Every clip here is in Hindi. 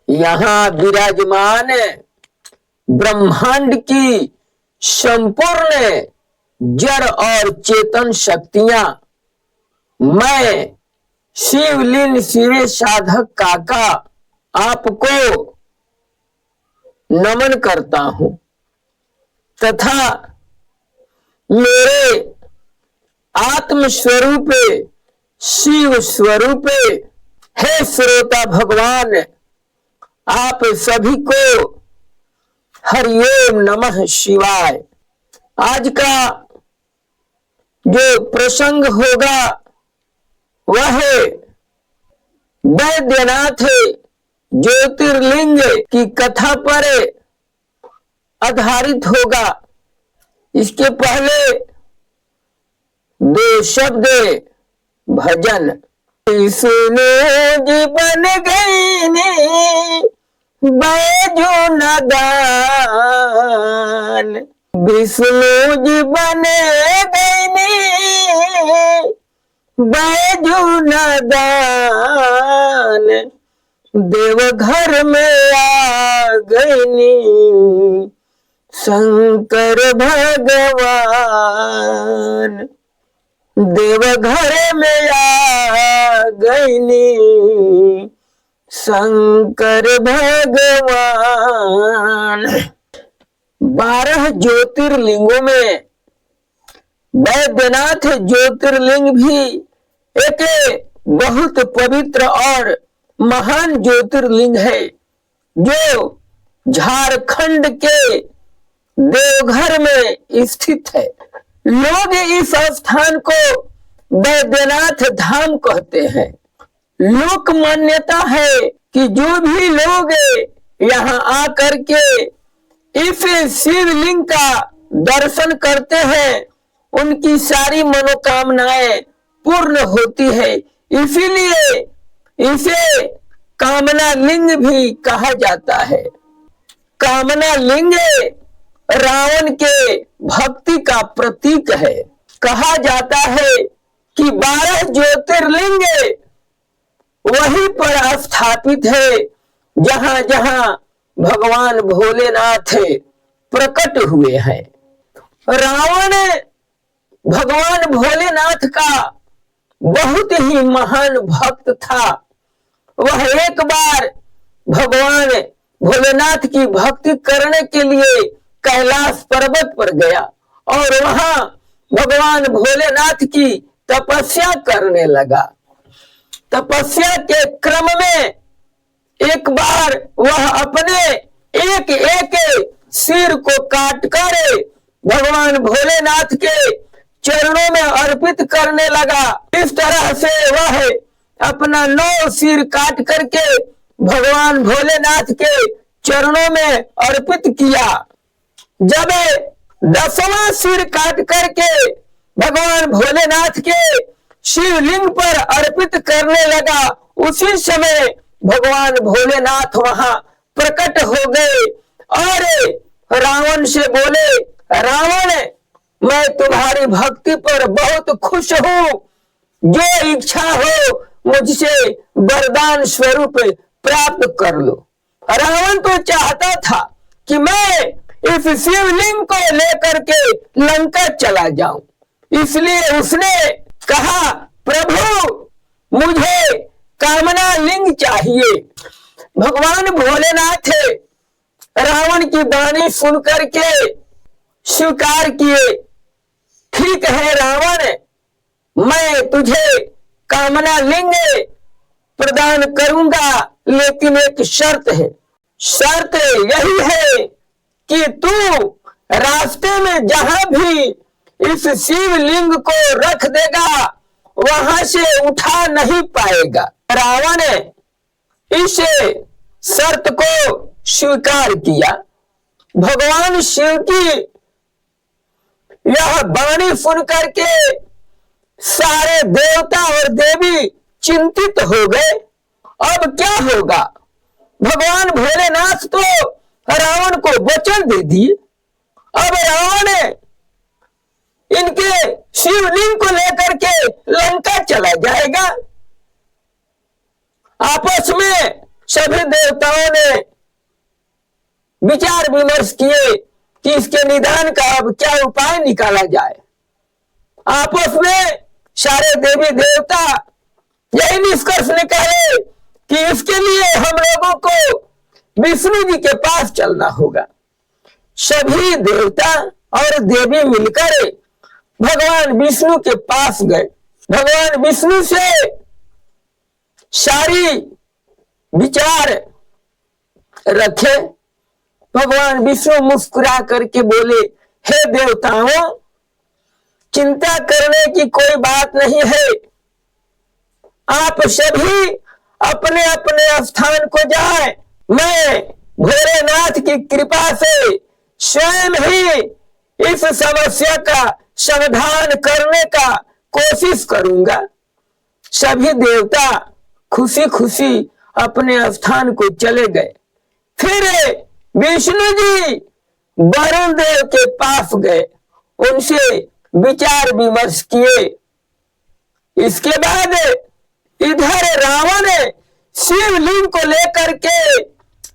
यहाँ विराजमान ब्रह्मांड की संपूर्ण जड़ और चेतन शक्तियां मैं शिवलिंग शिव साधक काका आपको नमन करता हूं तथा मेरे आत्म स्वरूप शिव स्वरूप हे श्रोता भगवान, आप सभी को हरिओम नमः शिवाय। आज का जो प्रसंग होगा वह वैद्यनाथ ज्योतिर्लिंग की कथा पर आधारित होगा। इसके पहले दो शब्द भजन। सुनो जी बन गई बैजू नदान, विष्णु जी बने गई बैजू नदान, देवघर में आ गई शंकर भगवान, देवघर में आ गई शंकर भगवान। 12 ज्योतिर्लिंगों में वैद्यनाथ ज्योतिर्लिंग भी एक बहुत पवित्र और महान ज्योतिर्लिंग है जो झारखंड के देवघर में स्थित है। लोग इस स्थान को वैद्यनाथ धाम कहते हैं। लोक मान्यता है कि जो भी लोग यहाँ आकर के इस शिवलिंग का दर्शन करते हैं उनकी सारी मनोकामनाएं पूर्ण होती है। इसीलिए इसे कामना लिंग भी कहा जाता है। कामना लिंग रावण के भक्ति का प्रतीक है। कहा जाता है कि 12 ज्योतिर्लिंग वहीं पर स्थापित है जहां जहां भगवान भोलेनाथ प्रकट हुए हैं। रावण भगवान भोलेनाथ का बहुत ही महान भक्त था। वह एक बार भगवान भोलेनाथ की भक्ति करने के लिए कैलाश पर्वत पर गया और वहां भगवान भोलेनाथ की तपस्या करने लगा। तपस्या के क्रम में एक बार वह अपने एक एक सिर को काटकर भगवान भोलेनाथ के चरणों में अर्पित करने लगा। इस तरह से वह अपना 9 सिर काट करके भगवान भोलेनाथ के चरणों में अर्पित किया। जब 10वां सिर काट करके भगवान भोलेनाथ के शिवलिंग पर अर्पित करने लगा, उसी समय भगवान भोलेनाथ वहां प्रकट हो गए और रावण से बोले, रावण मैं तुम्हारी भक्ति पर बहुत खुश हूं, जो इच्छा हो मुझसे वरदान स्वरूप प्राप्त कर लो। रावण तो चाहता था कि मैं इस शिवलिंग को लेकर के लंका चला जाऊं, इसलिए उसने कहा प्रभु मुझे कामना लिंग चाहिए। भगवान भोलेनाथ रावण की वाणी सुन करके स्वीकार किए, ठीक है रावण, मैं तुझे कामना लिंग प्रदान करूंगा, लेकिन एक शर्त है। शर्त यही है कि तू रास्ते में जहां भी इस शिवलिंग को रख देगा वहां से उठा नहीं पाएगा। रावण इस शर्त को स्वीकार किया। भगवान शिव की यह वाणी सुन करके सारे देवता और देवी चिंतित हो गए। अब क्या होगा? भगवान भोलेनाथ तो रावण को वचन दे दिए। अब रावण इनके शिवलिंग को लेकर के लंका चला जाएगा। आपस में सभी देवताओं ने विचार विमर्श किए कि इसके निदान का अब क्या उपाय निकाला जाए। आपस में सारे देवी देवता यही निष्कर्ष निकाले कि इसके लिए हम लोगों को विष्णु जी के पास चलना होगा। सभी देवता और देवी मिलकर भगवान विष्णु के पास गए। भगवान विष्णु से सारी विचार रखे। भगवान विष्णु मुस्कुरा करके बोले, हे देवताओं, चिंता करने की कोई बात नहीं है। आप सभी अपने अपने स्थान को जाएं। मैं भोलेनाथ की कृपा से स्वयं ही इस समस्या का समाधान करने का कोशिश करूंगा। सभी देवता खुशी खुशी अपने स्थान को चले गए। फिर विष्णु जी वरुण देव के पास गए, उनसे विचार विमर्श किए। इसके बाद इधर रावण शिवलिंग को लेकर के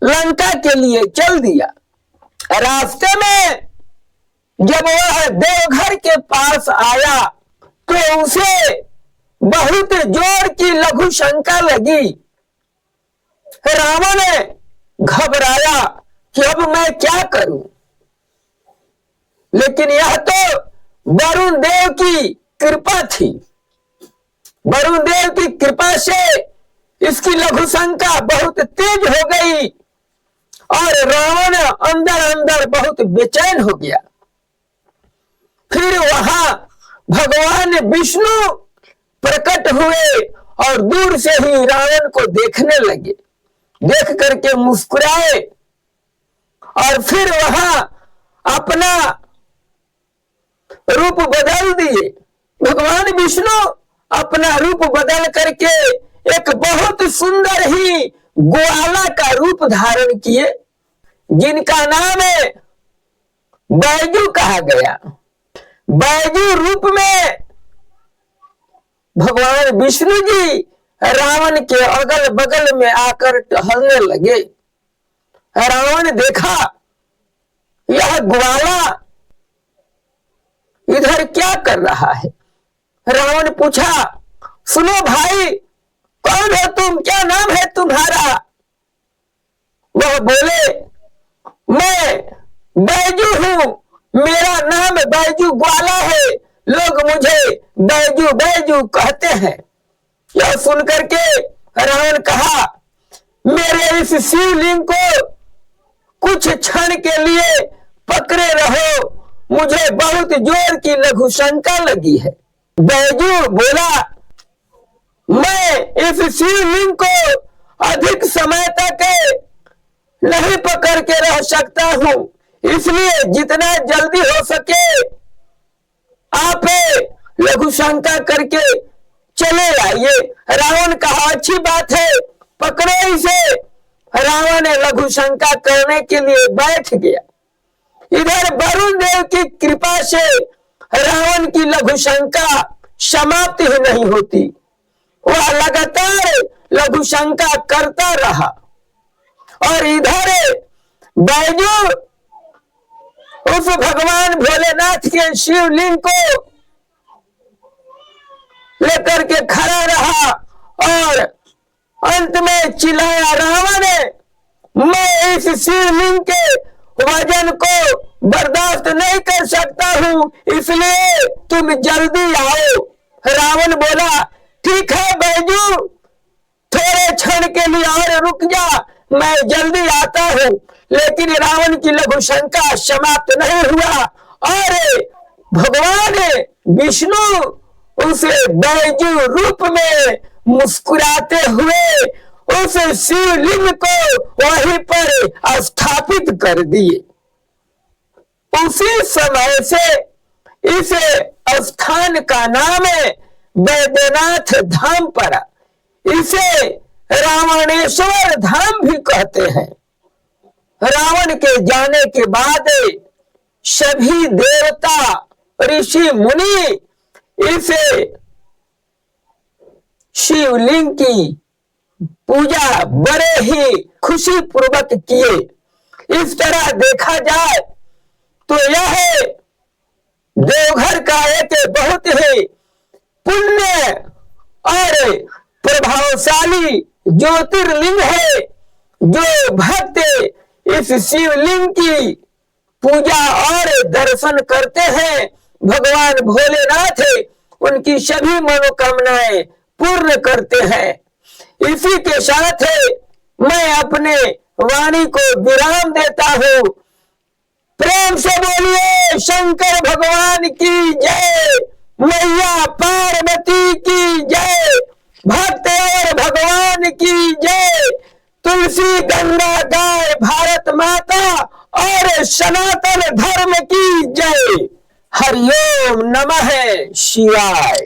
लंका के लिए चल दिया। रास्ते में जब वह देवघर के पास आया तो उसे बहुत जोर की लघु शंका लगी। रावण घबराया कि अब मैं क्या करूं, लेकिन यह तो वरुण देव की कृपा थी। वरुण देव की कृपा से इसकी लघु शंका बहुत तेज हो गई और रावण अंदर अंदर बहुत बेचैन हो गया। फिर वहां भगवान विष्णु प्रकट हुए और दूर से ही रावण को देखने लगे। देख करके मुस्कुराए और फिर वहां अपना रूप बदल दिए। भगवान विष्णु अपना रूप बदल करके एक बहुत सुंदर ही ग्वाला का रूप धारण किए, जिनका नाम बैजू कहा गया। बैजू रूप में भगवान विष्णु जी रावण के अगल बगल में आकर टहलने लगे। रावण देखा यह ग्वाला इधर क्या कर रहा है। रावण पूछा, सुनो भाई, कौन हो तुम, क्या नाम है तुम्हारा? वह बोले, मैं बैजू हूं, मेरा नाम बैजू ग्वाला है, लोग मुझे बैजू बैजू कहते हैं। यह सुनकर के रावण कहा, मेरे इस शिवलिंग को कुछ क्षण के लिए पकड़े रहो, मुझे बहुत जोर की लघु शंका लगी है। बैजू बोला, मैं इस शिवलिंग को अधिक समय तक नहीं पकड़ के रह सकता हूं, इसलिए जितना जल्दी हो सके आप लघु शंका करके चले आइए। रावण कहा, अच्छी बात है, पकड़ो इसे। रावण लघु शंका करने के लिए बैठ गया। इधर वरुण देव की कृपा से रावण की लघु शंका समाप्त ही नहीं होती। वह लगातार लघु शंका करता रहा और इधर बैजू उस भगवान भोलेनाथ के शिवलिंग को लेकर के खड़ा रहा और अंत में चिल्लाया, रावण, मैं इस शिवलिंग के वजन को बर्दाश्त नहीं कर सकता हूं, इसलिए तुम जल्दी आओ। रावण बोला, ठीक है बैजू, थोड़े क्षण के लिए और रुक जा, मैं जल्दी आता हूं। लेकिन रावण की लघु शंका समाप्त नहीं हुआ और भगवान विष्णु उसे बैजू रूप में मुस्कुराते हुए उस शिवलिंग को वहीं पर स्थापित कर दिए। उसी समय से इस स्थान का नाम बैद्यनाथ धाम पड़ा। इसे रावणेश्वर धाम भी कहते हैं। रावण के जाने के बाद सभी देवता ऋषि मुनि इस शिवलिंग की पूजा बड़े ही खुशी पूर्वक किए। इस तरह देखा जाए तो यह देवघर का एक बहुत ही पुण्य और प्रभावशाली ज्योतिर्लिंग है, जो भक्त इस शिवलिंग की पूजा और दर्शन करते हैं, भगवान भोलेनाथ उनकी सभी मनोकामनाएं पूर्ण करते हैं। इसी के साथ मैं अपने वाणी को विराम देता हूँ। प्रेम से बोलिए शंकर भगवान की जय, मैया पार्वती की जय, भक्त और भगवान की जय, तुलसी गंगा गाय भारत माता और सनातन धर्म की जय। हरिओम नमः शिवाय।